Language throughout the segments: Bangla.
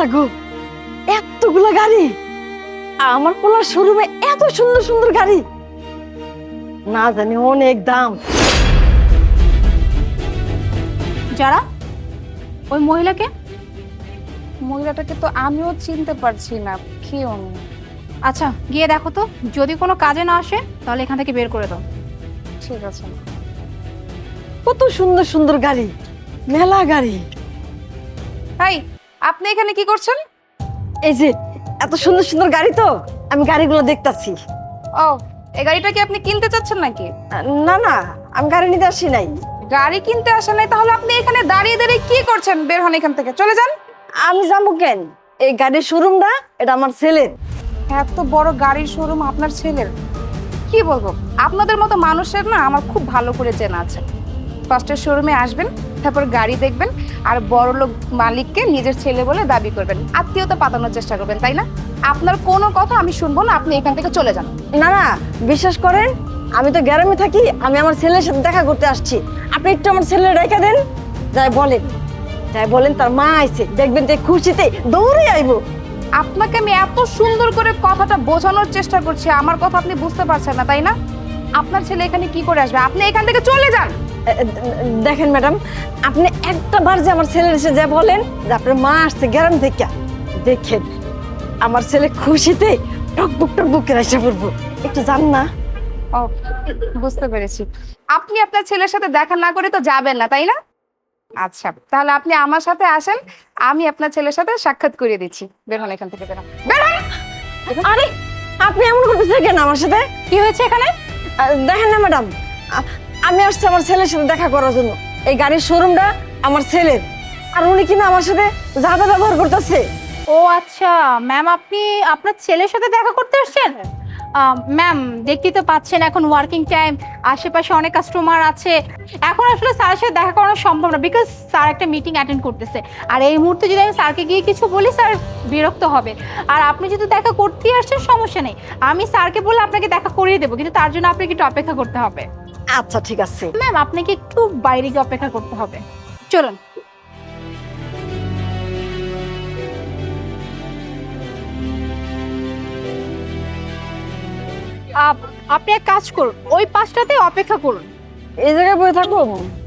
আল্লাহ গো, এতগুলা গাড়ি! আমার পোলার শোরুমে এত সুন্দর সুন্দর গাড়ি, না জানি অনেক দাম। যারা ওই মহিলাকে, মহিলাটাকে তো আমিও চিনতে পারছি না, কি উনি? আচ্ছা গিয়ে দেখো তো, যদি কোনো কাজে না আসে তাহলে এখান থেকে বের করে দাও। ঠিক আছে। কত সুন্দর সুন্দর গাড়ি, মেলা গাড়ি। হাই, আপনি এখানে কি করছেন? এই যে এত সুন্দর সুন্দর গাড়ি, তো আমি গাড়িগুলো দেখতাছি। ও, এই গাড়িটা কি আপনি কিনতে চাচ্ছেন নাকি? না না, আমি গাড়ি নিতে আসি নাই। গাড়ি কিনতে আসেন নাই? তাহলে আপনি এখানে দাঁড়িয়ে দাঁড়িয়ে কি করছেন? বের হন এখান থেকে, চলে যান। আমি যাবো কেন? এই গাড়ির শোরুমটা এটা আমার ছেলের। এত বড় গাড়ির শোরুম আপনার ছেলের? কি বলবো, আপনাদের মতো মানুষের না আমার খুব ভালো করে চেনা আছে। ফার্স্টে শোরুমে আসবেন, তারপর গাড়ি দেখবেন, আর বড়লোক মালিককে নিজের ছেলে বলে দাবি করবেন, আত্মীয়তা পাতানোর চেষ্টা করবেন, তাই না? আপনার কোনো কথা আমি শুনবো না, আপনি এখান থেকে চলে যান। না না, বিশ্বাস করেন, আমি তো গ্রামে থাকি, আমি আমার ছেলের সাথে দেখা করতে আসছি। আপনি একটু আমার ছেলে রেখে দেন। যাই বলেন তার মা আইছে, দেখবেন যে খুশিতে দৌড়ে আইবো। আপনাকে আমি এত সুন্দর করে কথাটা বোঝানোর চেষ্টা করছি, আমার কথা আপনি বুঝতে পারছেন না, তাই না? আপনার ছেলে এখানে কি করে আসবে? আপনি এখান থেকে চলে যান। দেখেন ম্যাডাম, আপনি একটা বার যে আমার ছেলের এসে যা বলেন যে আপনার মা আসছে গ্রাম থেকে, দেখেন আমার ছেলে খুশিতে টকবুক টকবুক করে এসে পড়বো। একটু যান না। ও, বুঝতে পেরেছি। আপনি আপনার ছেলের সাথে দেখা না করে তো যাবেন না, তাই না? আচ্ছা, তাহলে আপনি আমার সাথে আসেন, আমি আপনার ছেলের সাথে সাক্ষাৎ করিয়ে দিচ্ছি। বের হন এখান থেকে, বের হন, বের হন। আরে আপনি এমন করতেছেন কেন আমার সাথে? কি হয়েছে এখানে? দেখেন না ম্যাডাম, আমি আসছি আমার ছেলের সাথে দেখা করার জন্য। এই গাড়ির শোরুমটা আমার ছেলের, আর উনি কিনা আমার সাথে যাতা ব্যবহার করতেছে। ও আচ্ছা ম্যাম, আপনি আপনার ছেলের সাথে দেখা করতে আসছেন? ম্যাম দেখতেই তো পাচ্ছেন এখন ওয়ার্কিং টাইম, আশেপাশে অনেক কাস্টমার আছে, এখন আসলে স্যারের সাথে দেখা করানো সম্ভব না, বিকজ স্যার একটা মিটিং অ্যাটেন্ড করতেছে। আর এই মুহূর্তে যদি আমি স্যারকে গিয়ে কিছু বলি স্যার বিরক্ত হবে। আর আপনি যদি দেখা করতেই আসছেন সমস্যা নেই, আমি স্যারকে বলে আপনাকে দেখা করিয়ে দেবো, কিন্তু তার জন্য আপনাকে একটু অপেক্ষা করতে হবে। আচ্ছা ঠিক আছে ম্যাম আপনাকে একটু বাইরে গিয়ে অপেক্ষা করতে হবে, চলুন। আপনি এক কাজ করুন, ওই পাঁচটাতে অপেক্ষা করুন। এই জায়গায় বসে থাকবো।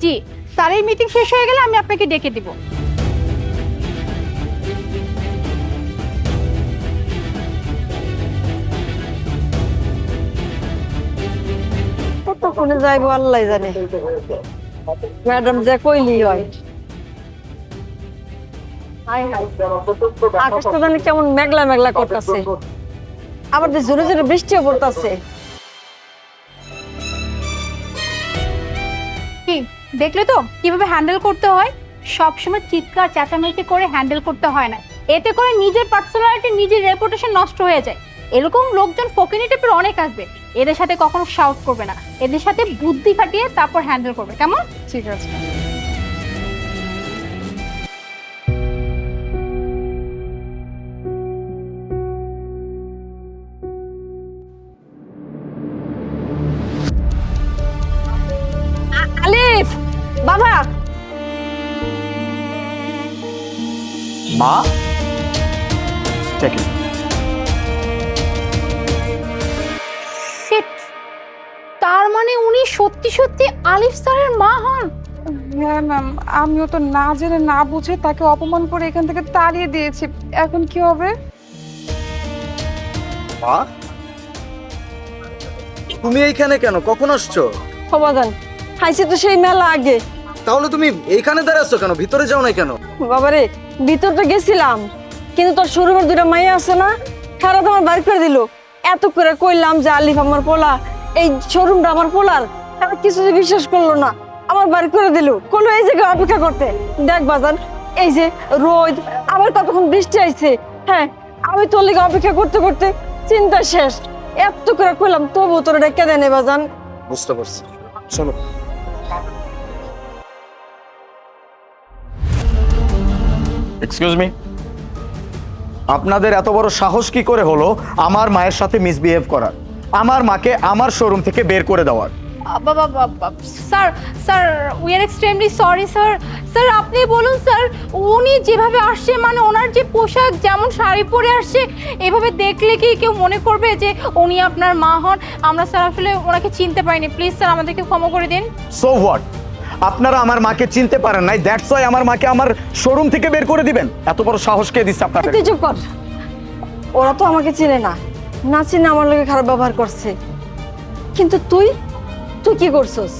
জি, স্যারের মিটিং শেষ হয়ে গেলে আমি আপনাকে ডেকে দিব। কতক্ষণে যাইবো আল্লাহ জানে। ম্যাডাম যে কইলি হয়। আকাশটা জানি কেমন মেঘলা মেঘলা করতেছে, আবার যে জোরে জোরে বৃষ্টিও পড়তেছে। কি দেখলে তো কিভাবে হ্যান্ডেল করতে হয়? সবসময় চিৎকার চেঁচামেচি করে হ্যান্ডেল করতে হয় না, এতে করে নিজের পার্সোনালিটি, নিজের রেপুটেশন নষ্ট হয়ে যায়। এরকম লোকজন ফকিনি টাইপের অনেক আসবে, এদের সাথে কখনো শাউট করবে না, এদের সাথে বুদ্ধি খাটিয়ে তারপর হ্যান্ডেল করবে, কেমন? ঠিক আছে। আলিফ বাবা, মা চেকিং। শিট, তার মানে উনি সত্যি সত্যি আলিফ স্যারের মা হন? হ্যাঁ ম্যাম, আমিও তো না জেনে না বুঝে তাকে অপমান করে এখান থেকে তাড়িয়ে দিয়েছি। এখন কি হবে? মা তুমি এইখানে কেন? কখন আসছো? বাবাজান খাইছে তো সেই মেলা আগে। তাহলে তুমি এইখানে দাঁড়াচ্ছ কেন? ভিতরে যাও না কেন? বাবারে ভিতরটা গেছিলাম, কিন্তু তোর শোরুমের দুটা মাইয়া আছে না, তারা তোমার বাইর করে দিল। এত করে কইলাম যে আলিফ আমার পোলা, এই শোরুমটা আমার পোলার, তারা কিছুতে বিশ্বাস করলো না, আমার বাড়ি করে দিল। কইলো এই জায়গায় অপেক্ষা করতে। দেখ বাজান, এই যে রোদ, আবার কতক্ষণ বৃষ্টি আইছে। হ্যাঁ, আমি তোর লিগে অপেক্ষা করতে করতে চিন্তা শেষ। এত করে কইলাম তবু তোর ডেকে দেয় না বাজান। বুঝতে পারছি, চলো। এক্সকিউজ মি, আপনাদের এত বড় সাহস কি করে হলো আমার মায়ের সাথে মিসবিহেভ করার, আমার মাকে আমার শোরুম থেকে বের করে দেওয়ার? Sir sir we are extremely sorry sir. Sir আপনি বলুন স্যার, উনি যেভাবে আসছে মানে ওনার যে পোশাক যেমন শাড়ি পরে আসছে, এভাবে দেখলে কি কেউ মনে করবে যে উনি আপনার মা হন? আমরা স্যার আসলে ওনাকে চিনতে পারিনি, প্লিজ স্যার আমাদেরকে ক্ষমা করে দিন। So what? আপনারা আমার মাকে চিনতে পারেন নাই, দ্যাটস ওয়াই আমার মাকে আমার শোরুম থেকে বের করে দিবেন? এত বড় সাহস কে দিচ্ছে আপনাদের? তুই চুপ কর। ওরা তো আমাকে চিনে না, না চিনে আমার লোকে খারাপ ব্যবহার করছে। কিন্তু তুই তুই কি করছস?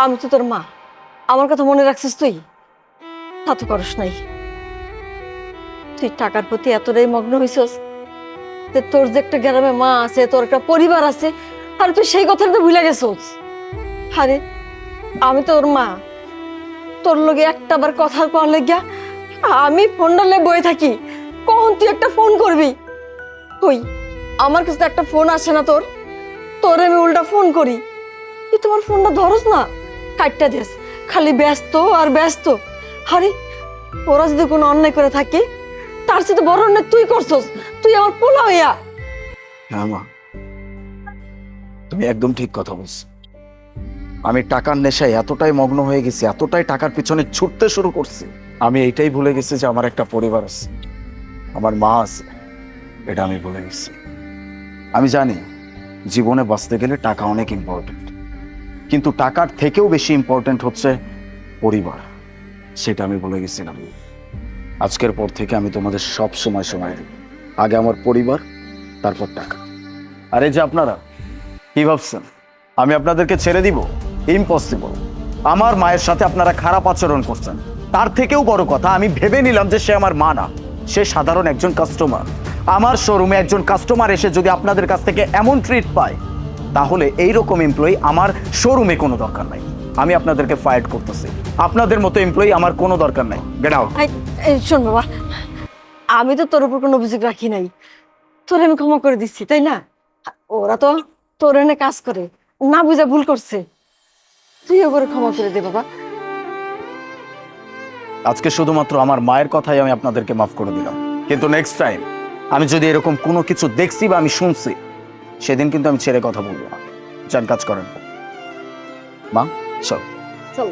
আমি তো তোর মা, আমার কথা মনে রাখছিস তুই? তা তো করস নাই। তুই টাকার প্রতি এতটাই মগ্ন হইছস যে তোর যে একটা গ্রামে মা আছে, তোর একটা পরিবার আছে, আর তুই সেই কথাটা তো ভুলে গেছস। আরে আমি তোর মা, তোর লগে একটা বার কথা কর লাগিয়া আমি ফোনটা লে বয়ে থাকি, কখন তুই একটা ফোন করবি? কই আমার কাছে তো একটা ফোন আসে না তোর, তোর আমি উল্টা ফোন করি, তুই তোমার ফোনটা ধরস না, কাটটা দিস, খালি ব্যস্ত আর ব্যস্ত। আরে ওরা যদি কোনো অন্যায় করে থাকে, তার সাথে বড় অন্যায় তুই করছস, তুই আমার পোলা হইয়া। হ্যাঁ মা, তুমি একদম ঠিক কথা বলছো। আমি টাকার নেশায় এতটাই মগ্ন হয়ে গেছি, এতটাই টাকার পিছনে ছুটতে শুরু করছি, আমি এইটাই ভুলে গেছি যে আমার একটা পরিবার আছে, আমার মা আছে, এটা আমি ভুলে গেছি। আমি জানি জীবনে বাঁচতে গেলে টাকা অনেক ইম্পর্টেন্ট, কিন্তু টাকার থেকেও বেশি ইম্পর্টেন্ট হচ্ছে পরিবার, সেটা আমি ভুলে গেছিলাম। আজকের পর থেকে আমি তোমাদের সব সময় সময় দেব, আগে আমার পরিবার, তারপর টাকা। আর এই যে আপনারা কি ভাবছেন আমি আপনাদেরকে ছেড়ে দিব? ইম্পসিবল। আমার মায়ের সাথে আপনারা খারাপ আচরণ করছেন, তার থেকেও বড় কথা আমি ভেবে নিলাম যে সে আমার মা না, সে সাধারণ একজন কাস্টমার। আমার শোরুমে একজন কাস্টমার এসে যদি আপনাদের কাছ থেকে এমন ট্রিট পায়, তাহলে এইরকম এমপ্লয়ি আমার শোরুমে কোনো দরকার নাই। আমি আপনাদেরকে ফায়ার করতেছি, আপনাদের মতো এমপ্লয়ি আমার কোনো দরকার নাই। Get out. এই শোন বাবা, আমি তো তোর উপর কোনো অভিযোগ রাখি নাই, তোর আমি ক্ষমা করে দিচ্ছি, তাই না? ওরা তো তোর এনে কাজ করে, না বুঝা ভুল করছে, তুইও করে ক্ষমা করে দে বাবা। আজকে শুধুমাত্র আমার মায়ের কথাই আমি আপনাদেরকে মাফ করে দিলাম, কিন্তু নেক্সট টাইম আমি যদি এরকম কোনো কিছু দেখছি বা আমি শুনছি, সেদিন কিন্তু আমি ছেড়ে কথা বলবো না। যান কাজ করেন। মা চল। চল।